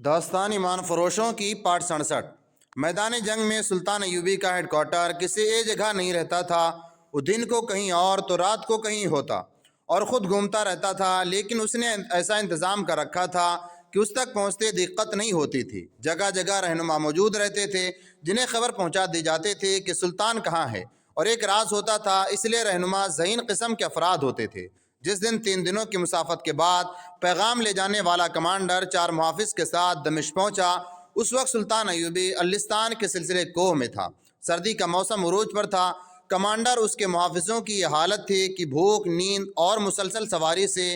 داستان ایمان فروشوں کی پارٹ 67۔ میدان جنگ میں سلطان ایوبی کا ہیڈ کوارٹر کسی ایک جگہ نہیں رہتا تھا۔ وہ دن کو کہیں اور تو رات کو کہیں ہوتا اور خود گھومتا رہتا تھا، لیکن اس نے ایسا انتظام کر رکھا تھا کہ اس تک پہنچتے دقت نہیں ہوتی تھی۔ جگہ جگہ رہنما موجود رہتے تھے جنہیں خبر پہنچا دی جاتے تھے کہ سلطان کہاں ہے، اور ایک راز ہوتا تھا، اس لیے رہنما ذہین قسم کے افراد ہوتے تھے۔ جس دن 3 دنوں کی مسافت کے بعد پیغام لے جانے والا کمانڈر 4 محافظ کے ساتھ دمشق پہنچا، اس وقت سلطان ایوبی الستان کے سلسلے کوہ میں تھا۔ سردی کا موسم عروج پر تھا۔ کمانڈر اس کے محافظوں کی یہ حالت تھی کہ بھوک، نیند اور مسلسل سواری سے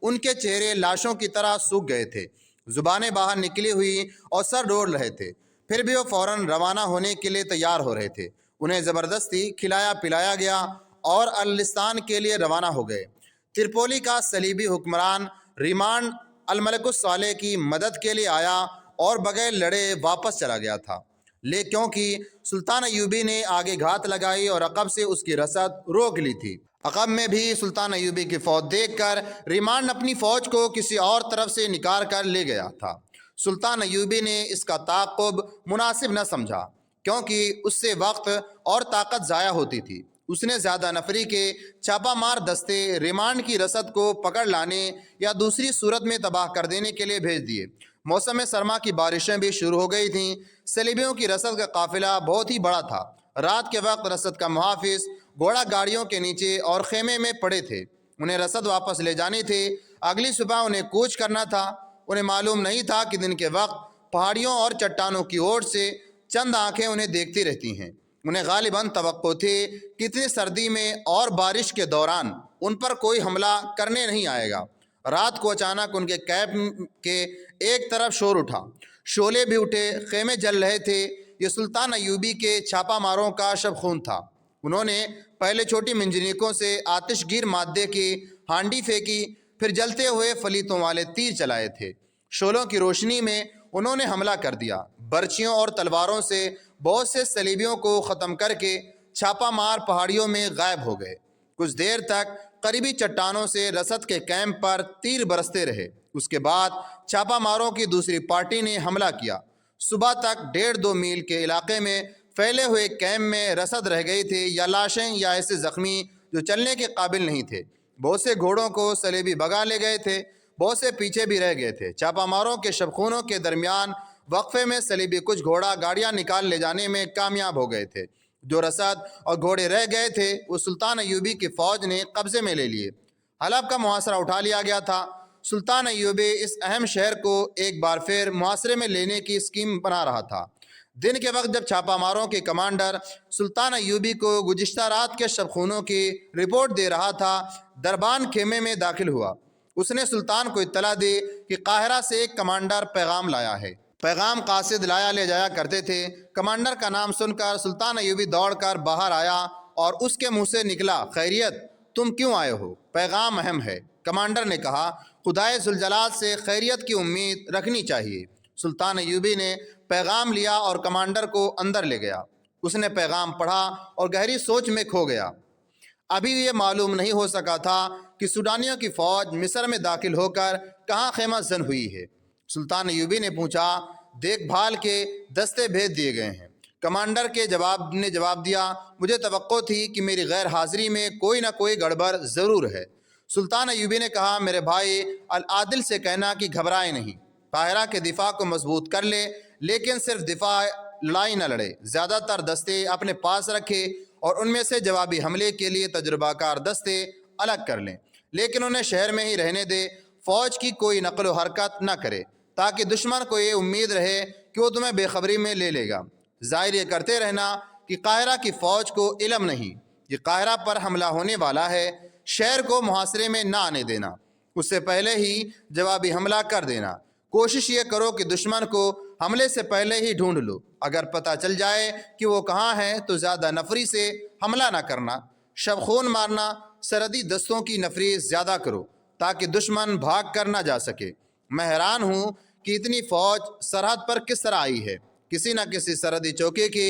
ان کے چہرے لاشوں کی طرح سوکھ گئے تھے، زبانیں باہر نکلی ہوئی اور سر ڈول رہے تھے، پھر بھی وہ فوراً روانہ ہونے کے لیے تیار ہو رہے تھے۔ انہیں زبردستی کھلایا پلایا گیا اور الستان کے لیے روانہ ہو گئے۔ ترپولی کا صلیبی حکمران ریمانڈ الملک الصالح کی مدد کے لیے آیا اور بغیر لڑے واپس چلا گیا تھا، کیونکہ سلطان ایوبی نے آگے گھات لگائی اور عقب سے اس کی رسد روک لی تھی۔ عقب میں بھی سلطان ایوبی کی فوج دیکھ کر ریمانڈ اپنی فوج کو کسی اور طرف سے نکال کر لے گیا تھا۔ سلطان ایوبی نے اس کا تعاقب مناسب نہ سمجھا، کیونکہ اس سے وقت اور طاقت ضائع ہوتی تھی۔ اس نے زیادہ نفری کے چھاپہ مار دستے ریمانڈ کی رسد کو پکڑ لانے یا دوسری صورت میں تباہ کر دینے کے لیے بھیج دیے۔ موسم سرما کی بارشیں بھی شروع ہو گئی تھیں۔ صلیبیوں کی رسد کا قافلہ بہت ہی بڑا تھا۔ رات کے وقت رسد کا محافظ گھوڑا گاڑیوں کے نیچے اور خیمے میں پڑے تھے۔ انہیں رسد واپس لے جانی تھی۔ اگلی صبح انہیں کوچ کرنا تھا۔ انہیں معلوم نہیں تھا کہ دن کے وقت پہاڑیوں اور چٹانوں کی اوٹ سے چند آنکھیں انہیں دیکھتی رہتی ہیں۔ انہیں غالباً توقع تھی کہ اتنی سردی میں اور بارش کے دوران ان پر کوئی حملہ کرنے نہیں آئے گا۔ رات کو اچانک ان کے کیمپ کے ایک طرف شور اٹھا، شعلے بھی اٹھے، خیمے جل رہے تھے۔ یہ سلطان ایوبی کے چھاپہ ماروں کا شب خون تھا۔ انہوں نے پہلے چھوٹی منجنیقوں سے آتش گیر مادے کی ہانڈی پھینکی، پھر جلتے ہوئے فلیتوں والے تیر چلائے تھے۔ شعلوں کی روشنی میں انہوں نے حملہ کر دیا۔ برچیوں اور تلواروں سے بہت سے صلیبیوں کو ختم کر کے چھاپہ مار پہاڑیوں میں غائب ہو گئے۔ کچھ دیر تک قریبی چٹانوں سے رسد کے کیمپ پر تیر برستے رہے۔ اس کے بعد چھاپہ ماروں کی دوسری پارٹی نے حملہ کیا۔ صبح تک 1.5-2 میل کے علاقے میں پھیلے ہوئے کیمپ میں رسد رہ گئی تھی، یا لاشیں یا ایسے زخمی جو چلنے کے قابل نہیں تھے۔ بہت سے گھوڑوں کو صلیبی بھگا لے گئے تھے، بہت سے پیچھے بھی رہ گئے تھے۔ چھاپہ ماروں کے شبخونوں کے درمیان وقفے میں صلیبی کچھ گھوڑا گاڑیاں نکال لے جانے میں کامیاب ہو گئے تھے۔ جو رسد اور گھوڑے رہ گئے تھے وہ سلطان ایوبی کی فوج نے قبضے میں لے لیے۔ حلب کا محاصرہ اٹھا لیا گیا تھا۔ سلطان ایوبی اس اہم شہر کو ایک بار پھر محاصرے میں لینے کی اسکیم بنا رہا تھا۔ دن کے وقت جب چھاپہ ماروں کے کمانڈر سلطان ایوبی کو گزشتہ رات کے شبخونوں کی رپورٹ دے رہا تھا، دربان خیمے میں داخل ہوا۔ اس نے سلطان کو اطلاع دی کہ قاہرہ سے ایک کمانڈر پیغام لایا ہے۔ پیغام قاصد لایا لے جایا کرتے تھے۔ کمانڈر کا نام سن کر سلطان ایوبی دوڑ کر باہر آیا اور اس کے منہ سے نکلا، خیریت، تم کیوں آئے ہو؟ پیغام اہم ہے۔ کمانڈر نے کہا، خدائے ذوالجلال سے خیریت کی امید رکھنی چاہیے۔ سلطان ایوبی نے پیغام لیا اور کمانڈر کو اندر لے گیا۔ اس نے پیغام پڑھا اور گہری سوچ میں کھو گیا۔ ابھی یہ معلوم نہیں ہو سکا تھا کہ سوڈانیوں کی فوج مصر میں داخل ہو کر کہاں خیمہ زن ہوئی ہے۔ سلطان ایوبی نے پوچھا، دیکھ بھال کے دستے بھیج دیے گئے ہیں۔ کمانڈر کے جواب دیا، مجھے توقع تھی کہ میری غیر حاضری میں کوئی نہ کوئی گڑبڑ ضرور ہے۔ سلطان ایوبی نے کہا، میرے بھائی العادل سے کہنا کہ گھبرائے نہیں، قاہرہ کے دفاع کو مضبوط کر لے، لیکن صرف دفاع لڑائی نہ لڑے۔ زیادہ تر دستے اپنے پاس رکھے اور ان میں سے جوابی حملے کے لیے تجربہ کار دستے الگ کر لیں، لیکن انہیں شہر میں ہی رہنے دے۔ فوج کی کوئی نقل و حرکت نہ کرے تاکہ دشمن کو یہ امید رہے کہ وہ تمہیں بے خبری میں لے لے گا۔ ظاہر یہ کرتے رہنا کہ قاہرہ کی فوج کو علم نہیں، یہ قاہرہ پر حملہ ہونے والا ہے۔ شہر کو محاصرے میں نہ آنے دینا، اس سے پہلے ہی جوابی حملہ کر دینا۔ کوشش یہ کرو کہ دشمن کو حملے سے پہلے ہی ڈھونڈ لو۔ اگر پتہ چل جائے کہ وہ کہاں ہے تو زیادہ نفری سے حملہ نہ کرنا۔ شبخون مارنا، سرحدی دستوں کی نفری زیادہ کرو تاکہ دشمن بھاگ کر نہ جا سکے۔ میں حیران ہوں کہ اتنی فوج سرحد پر کس طرح آئی ہے۔ کسی نہ کسی سرحدی چوکی کی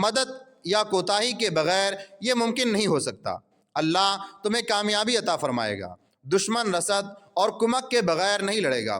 مدد یا کوتاہی کے بغیر یہ ممکن نہیں ہو سکتا۔ اللہ تمہیں کامیابی عطا فرمائے گا۔ دشمن رسد اور کمک کے بغیر نہیں لڑے گا۔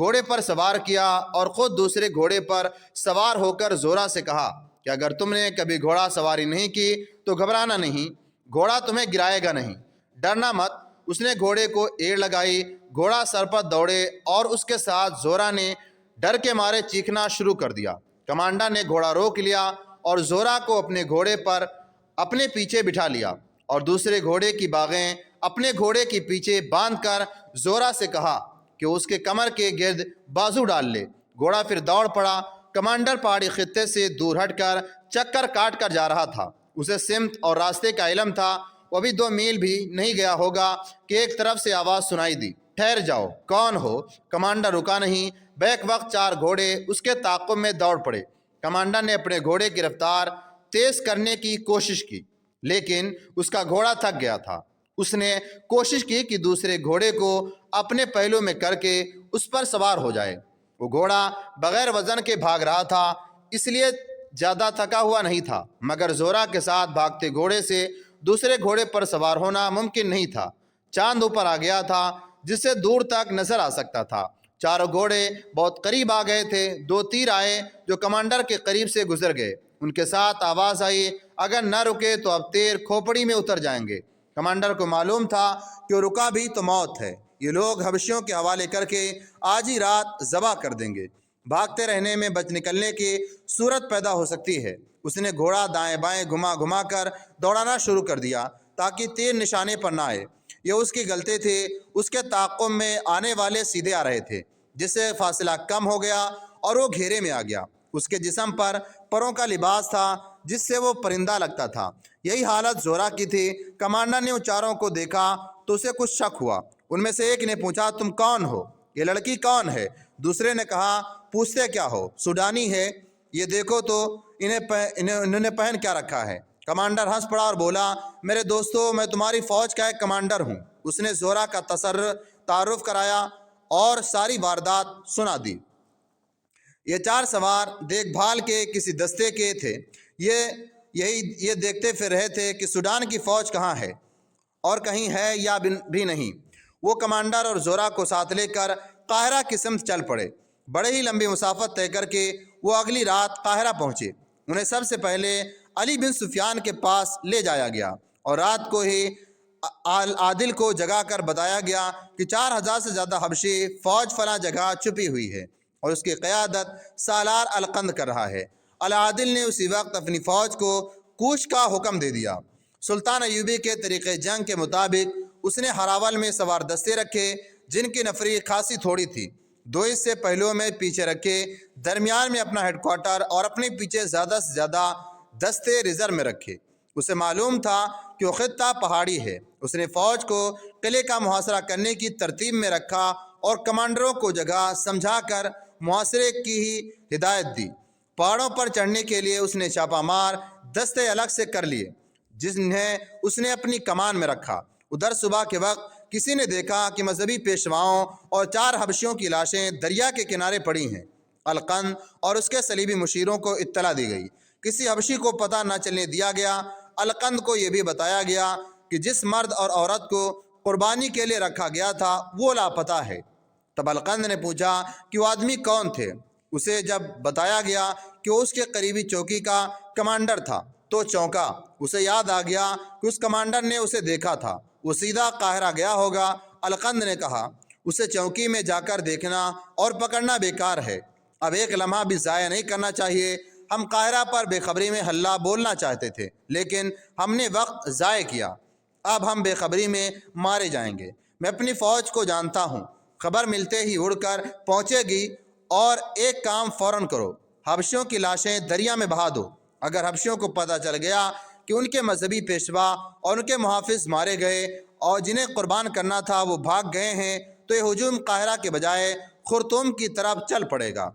گھوڑے پر سوار کیا اور خود دوسرے گھوڑے پر سوار ہو کر زورا سے کہا کہ اگر تم نے کبھی گھوڑا سواری نہیں کی تو گھبرانا نہیں، گھوڑا تمہیں گرائے گا نہیں، ڈرنا مت۔ اس نے گھوڑے کو ایڑ لگائی، گھوڑا سر پر دوڑے اور اس کے ساتھ زورا نے ڈر کے مارے چیخنا شروع کر دیا۔ کمانڈر نے گھوڑا روک لیا اور زورا کو اپنے گھوڑے پر اپنے پیچھے بٹھا لیا اور دوسرے گھوڑے کی باغیں اپنے گھوڑے کے پیچھے باندھ کر زورا سے کہا کہ اس کے کمر کے گرد بازو ڈال لے۔ گھوڑا پھر دوڑ پڑا۔ کمانڈر پہاڑی خطے سے دور ہٹ کر چکر کاٹ کر جا رہا تھا۔ اسے سمت اور راستے کا علم تھا۔ وہ ابھی 2 میل بھی نہیں گیا ہوگا کہ ایک طرف سے آواز سنائی دی، ٹھہر جاؤ، کون ہو؟ کمانڈر رکا نہیں۔ بیک وقت 4 گھوڑے اس کے تعاقب میں دوڑ پڑے۔ کمانڈر نے اپنے گھوڑے کی رفتار تیز کرنے کی کوشش کی لیکن اس کا گھوڑا تھک گیا تھا۔ اس نے کوشش کی کہ دوسرے گھوڑے کو اپنے پہلو میں کر کے اس پر سوار ہو جائے۔ وہ گھوڑا بغیر وزن کے بھاگ رہا تھا، اس لیے زیادہ تھکا ہوا نہیں تھا، مگر زورا کے ساتھ بھاگتے گھوڑے سے دوسرے گھوڑے پر سوار ہونا ممکن نہیں تھا۔ چاند اوپر آ گیا تھا جس سے دور تک نظر آ سکتا تھا۔ 4 گھوڑے بہت قریب آ گئے تھے۔ 2 تیر آئے جو کمانڈر کے قریب سے گزر گئے۔ ان کے ساتھ آواز آئی، اگر نہ رکے تو اب تیر کھوپڑی میں اتر جائیں گے۔ کمانڈر کو معلوم تھا کہ وہ رکا بھی تو موت ہے، یہ لوگ حبشیوں کے حوالے کر کے آج ہی رات ذبح کر دیں گے۔ بھاگتے رہنے میں بچ نکلنے کی صورت پیدا ہو سکتی ہے۔ اس نے گھوڑا دائیں بائیں گھما گھما کر دوڑانا شروع کر دیا تاکہ تیر نشانے پر نہ آئے۔ یہ اس کی غلطی تھی۔ اس کے تعاقب میں آنے والے سیدھے آ رہے تھے جس سے فاصلہ کم ہو گیا اور وہ گھیرے میں آ گیا۔ اس کے جسم پر پروں کا لباس تھا جس سے وہ پرندہ لگتا تھا۔ یہی حالت زورا کی تھی۔ کمانڈر نے ان 4 کو دیکھا تو اسے کچھ شک ہوا۔ ان میں سے ایک نے پوچھا، تم کون ہو؟ یہ لڑکی کون ہے؟ دوسرے نے کہا، پوچھتے کیا ہو، سوڈانی ہے، یہ دیکھو تو انہوں نے پہن کیا رکھا ہے۔ کمانڈر ہنس پڑا اور بولا، میرے دوستو، میں تمہاری فوج کا ایک کمانڈر ہوں۔ اس نے زورا کا تعارف کرایا اور ساری واردات سنا دی۔ یہ 4 سوار دیکھ بھال کے کسی دستے کے تھے۔ یہ دیکھتے پھر رہے تھے کہ سوڈان کی فوج کہاں ہے اور کہیں ہے یا بھی نہیں۔ وہ کمانڈر اور زورا کو ساتھ لے کر قاہرہ کی سمت چل پڑے۔ بڑے ہی لمبی مسافت طے کر کے وہ اگلی رات قاہرہ پہنچے۔ انہیں سب سے پہلے علی بن سفیان کے پاس لے جایا گیا اور رات کو ہی عادل کو جگا کر بتایا گیا کہ 4000 سے زیادہ حبشی فوج فلاں جگہ چھپی ہوئی ہے اور اس کی قیادت سالار القند کر رہا ہے۔ العادل نے اسی وقت اپنی فوج کو کوچ کا حکم دے دیا۔ سلطان ایوبی کے طریقے جنگ کے مطابق اس نے ہراول میں سوار دستے رکھے جن کی نفری خاصی تھوڑی تھی۔ 2 حصے پہلوؤں میں پیچھے رکھے، درمیان میں اپنا ہیڈ کوارٹر اور اپنے پیچھے زیادہ سے زیادہ دستے ریزرو میں رکھے۔ اسے معلوم تھا کہ وہ خطہ پہاڑی ہے۔ اس نے فوج کو قلعے کا محاصرہ کرنے کی ترتیب میں رکھا اور کمانڈروں کو جگہ سمجھا کر محاصرے کی ہی ہدایت دی۔ پہاڑوں پر چڑھنے کے لیے اس نے چھاپہ مار دستے الگ سے کر لیے جنہیں اس نے اپنی کمان میں رکھا۔ ادھر صبح کے وقت کسی نے دیکھا کہ مذہبی پیشواؤں اور 4 حبشیوں کی لاشیں دریا کے کنارے پڑی ہیں۔ القند اور اس کے صلیبی مشیروں کو اطلاع دی گئی۔ کسی حبشی کو پتہ نہ چلنے دیا گیا۔ القند کو یہ بھی بتایا گیا کہ جس مرد اور عورت کو قربانی کے لیے رکھا گیا تھا وہ لاپتہ ہے۔ تب القند نے پوچھا کہ وہ آدمی کون تھے۔ اسے جب بتایا گیا کہ وہ اس کے قریبی چوکی کا کمانڈر تھا تو چونکا۔ اسے یاد آ گیا کہ اس کمانڈر نے اسے دیکھا تھا، وہ سیدھا قاہرہ گیا ہوگا۔ القند نے کہا، اسے چوکی میں جا کر دیکھنا اور پکڑنا بیکار ہے، اب ایک لمحہ بھی ضائع نہیں کرنا چاہیے۔ ہم قاہرہ پر بے خبری میں ہلہ بولنا چاہتے تھے لیکن ہم نے وقت ضائع کیا، اب ہم بے خبری میں مارے جائیں گے۔ میں اپنی فوج کو جانتا ہوں، خبر ملتے ہی اڑ کر پہنچے گی، اور ایک کام فوراً کرو، حبشیوں کی لاشیں دریا میں بہا دو۔ اگر حبشیوں کو پتہ چل گیا کہ ان کے مذہبی پیشوا اور ان کے محافظ مارے گئے اور جنہیں قربان کرنا تھا وہ بھاگ گئے ہیں تو یہ ہجوم قاہرہ کے بجائے خرطوم کی طرف چل پڑے گا۔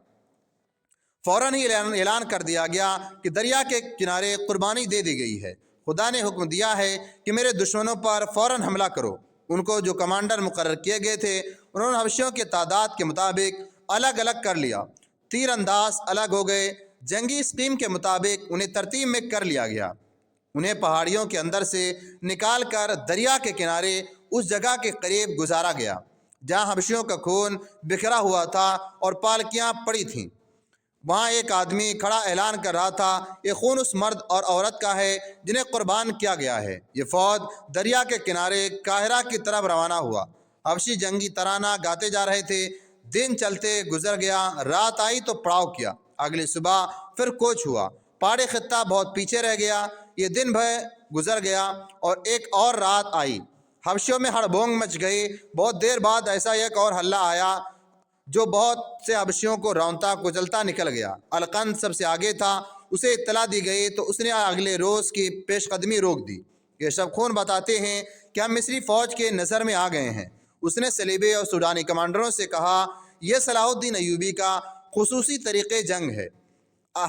فوراً ہی اعلان کر دیا گیا کہ دریا کے کنارے قربانی دے دی گئی ہے۔ خدا نے حکم دیا ہے کہ میرے دشمنوں پر فوراً حملہ کرو۔ ان کو جو کمانڈر مقرر کیے گئے تھے انہوں نے حبشیوں کے تعداد کے مطابق الگ الگ کر لیا۔ تیر انداز الگ ہو گئے۔ جنگی اسکیم کے مطابق انہیں ترتیب میں کر لیا گیا۔ انہیں پہاڑیوں کے اندر سے نکال کر دریا کے کنارے اس جگہ کے قریب گزارا گیا جہاں حبشیوں کا خون بکھرا ہوا تھا اور پالکیاں پڑی تھیں، وہاں ایک آدمی کھڑا اعلان کر رہا تھا، یہ خون اس مرد اور عورت کا ہے جنہیں قربان کیا گیا ہے۔ یہ فوج دریا کے کنارے قاہرہ کی طرف روانہ ہوا۔ حبشی جنگی ترانہ گاتے جا رہے تھے۔ دن چلتے گزر گیا، رات آئی تو پڑاؤ کیا، اگلی صبح پھر کوچ ہوا۔ پہاڑی خطہ بہت پیچھے رہ گیا۔ یہ دن بھر گزر گیا اور ایک اور رات آئی۔ حبشیوں میں ہڑبونگ مچ گئی۔ بہت دیر بعد ایسا ایک اور حلہ آیا جو بہت سے حبشیوں کو رونتا کچلتا نکل گیا۔ القند سب سے آگے تھا۔ اسے اطلاع دی گئی تو اس نے اگلے روز کی پیش قدمی روک دی۔ یہ شب خون بتاتے ہیں کہ ہم مصری فوج کے نظر میں آ گئے ہیں۔ اس نے صلیبی اور سوڈانی کمانڈروں سے کہا، یہ صلاح الدین ایوبی کا خصوصی طریقے جنگ ہے،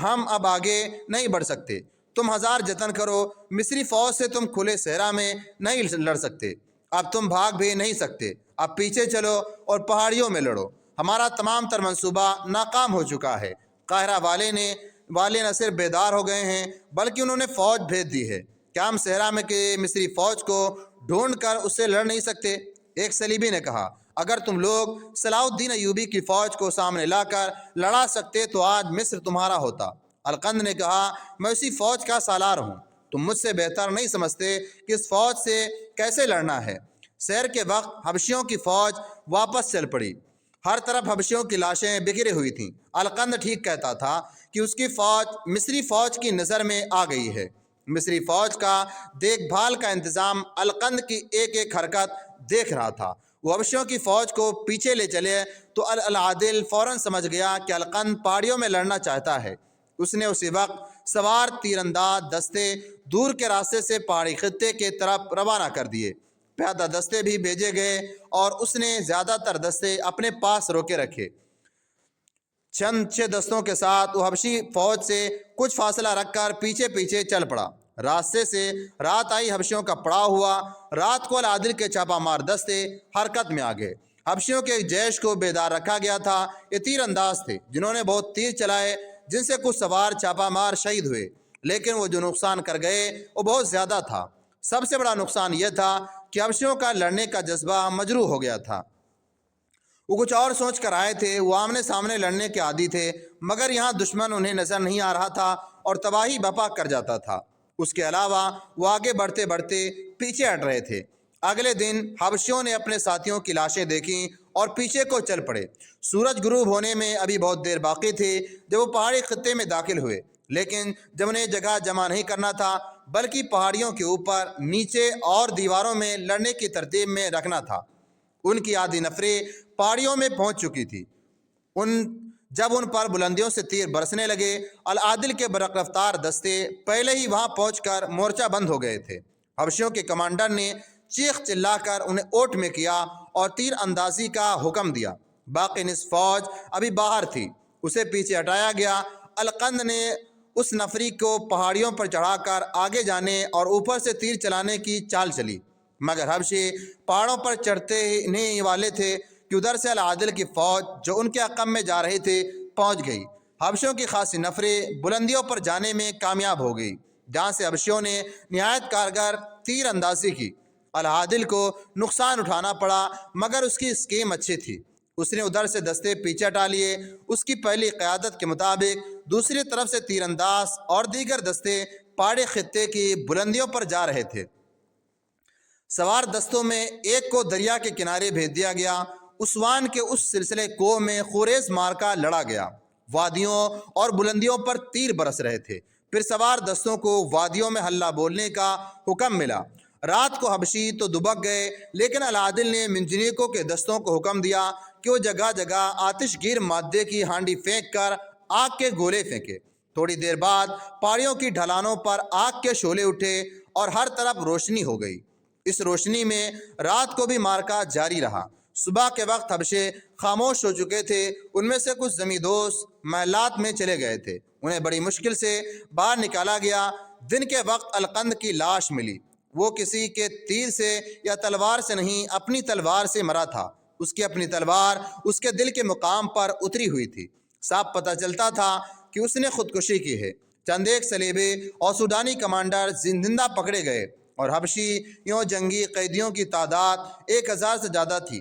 ہم اب آگے نہیں بڑھ سکتے۔ تم ہزار جتن کرو، مصری فوج سے تم کھلے صحرا میں نہیں لڑ سکتے۔ اب تم بھاگ بھی نہیں سکتے۔ اب پیچھے چلو اور پہاڑیوں میں لڑو۔ ہمارا تمام تر منصوبہ ناکام ہو چکا ہے۔ قاہرہ والے نہ صرف بیدار ہو گئے ہیں بلکہ انہوں نے فوج بھیج دی ہے۔ کیا ہم صحرا میں کے مصری فوج کو ڈھونڈ کر اس سے لڑ نہیں سکتے؟ ایک صلیبی نے کہا، اگر تم لوگ صلاح الدین ایوبی کی فوج کو سامنے لا کر لڑا سکتے تو آج مصر تمہارا ہوتا۔ القند نے کہا، میں اسی فوج کا سالار ہوں۔ تم مجھ سے بہتر نہیں سمجھتے کہ اس فوج سے کیسے لڑنا ہے۔ سحر کے وقت حبشیوں کی فوج واپس چل پڑی۔ ہر طرف حبشیوں کی لاشیں بکھری ہوئی تھیں۔ القند ٹھیک کہتا تھا کہ اس کی فوج مصری فوج کی نظر میں آ گئی ہے۔ مصری فوج کا دیکھ بھال کا انتظام القند کی ایک ایک حرکت دیکھ رہا تھا۔ وہ حبشیوں کی فوج کو پیچھے لے چلے تو العادل فوراً سمجھ گیا کہ القند پہاڑیوں میں لڑنا چاہتا ہے۔ اس نے اسی وقت سوار تیر انداز دستے دور کے راستے سے پہاڑی خطے کے طرف روانہ کر دیے۔ پیادہ دستے بھی بھیجے گئے اور اس نے زیادہ تر دستے اپنے پاس روکے رکھے۔ چند 6 دستوں کے ساتھ وہ حبشی فوج سے کچھ فاصلہ رکھ کر پیچھے پیچھے چل پڑا۔ راستے سے رات آئی، حبشیوں کا پڑاؤ ہوا۔ رات کو العادل کے چھاپا مار دستے حرکت میں آ گئے۔ حبشیوں کے ایک جیش کو بیدار رکھا گیا تھا۔ یہ تیر انداز تھے جنہوں نے بہت تیر چلائے، جن سے کچھ سوار چھاپا مار شہید ہوئے، لیکن وہ جو نقصان کر گئے وہ بہت زیادہ تھا۔ سب سے بڑا نقصان یہ تھا کہ حبشیوں کا لڑنے کا جذبہ مجروح ہو گیا تھا۔ وہ کچھ اور سوچ کر آئے تھے۔ وہ آمنے سامنے لڑنے کے عادی تھے، مگر یہاں دشمن انہیں نظر نہیں آ رہا تھا اور تباہی بپا کر جاتا تھا۔ اس کے علاوہ وہ آگے بڑھتے بڑھتے پیچھے ہٹ رہے تھے۔ اگلے دن حبشیوں نے اپنے ساتھیوں کی لاشیں دیکھیں اور پیچھے کو چل پڑے۔ سورج غروب ہونے میں ابھی بہت دیر باقی تھی جب وہ پہاڑی خطے میں داخل ہوئے، لیکن جب انہیں جگہ جمع نہیں کرنا تھا بلکہ پہاڑیوں کے اوپر، نیچے اور دیواروں میں لڑنے کی ترتیب میں رکھنا تھا۔ ان کی آدھی نفری پہاڑیوں میں پہنچ چکی تھی۔ جب ان پر بلندیوں سے تیر برسنے لگے، العادل کے برق رفتار دستے پہلے ہی وہاں پہنچ کر مورچہ بند ہو گئے تھے۔ حبشیوں کے کمانڈر نے چیخ چلا کر انہیں اوٹ میں کیا اور تیر اندازی کا حکم دیا۔ باقی نصف فوج ابھی باہر تھی، اسے پیچھے ہٹایا گیا۔ القند نے اس نفری کو پہاڑیوں پر چڑھا کر آگے جانے اور اوپر سے تیر چلانے کی چال چلی، مگر حبشی پہاڑوں پر چڑھتے نہیں والے تھے کہ ادھر سے العادل کی فوج جو ان کے عقب میں جا رہی تھی پہنچ گئی۔ حبشیوں کی خاصی نفری بلندیوں پر جانے میں کامیاب ہو گئی، جہاں سے حبشیوں نے نہایت کارگر تیر اندازی کی۔ العادل کو نقصان اٹھانا پڑا، مگر اس کی اسکیم اچھی تھی۔ اس نے ادھر سے دستے پیچھے ہٹا لیے۔ اس کی پہلی قیادت کے مطابق دوسری طرف سے تیر انداز اور دیگر دستے پہاڑی خطے کی بلندیوں پر جا رہے تھے۔ سوار دستوں میں ایک کو دریا کے کنارے بھیج دیا گیا۔ اسوان کے اس سلسلے کو میں خوریز مارکا لڑا گیا۔ وادیوں اور بلندیوں پر تیر برس رہے تھے۔ پھر سوار دستوں کو وادیوں میں حلہ بولنے کا حکم ملا۔ رات کو حبشی تو دبک گئے، لیکن العادل نے منجنیقوں کے دستوں کو حکم دیا کہ وہ جگہ جگہ آتش گیر مادے کی ہانڈی پھینک کر آگ کے گولے پھینکے۔ تھوڑی دیر بعد پہاڑیوں کی ڈھلانوں پر آگ کے شعلے اٹھے اور ہر طرف روشنی ہو گئی۔ اس روشنی میں رات کو بھی مارکا جاری رہا۔ صبح کے وقت حبشے خاموش ہو چکے تھے۔ ان میں سے کچھ زمیندوز محلات میں چلے گئے تھے، انہیں بڑی مشکل سے باہر نکالا گیا۔ دن کے وقت القند کی لاش ملی۔ وہ کسی کے تیر سے یا تلوار سے نہیں، اپنی تلوار سے مرا تھا۔ اس کی اپنی تلوار اس کے دل کے مقام پر اتری ہوئی تھی۔ صاف پتہ چلتا تھا کہ اس نے خودکشی کی ہے۔ چند ایک صلیبی اور سوڈانی کمانڈر زندہ پکڑے گئے اور حبشیوں جنگی قیدیوں کی تعداد 1000 سے زیادہ تھی۔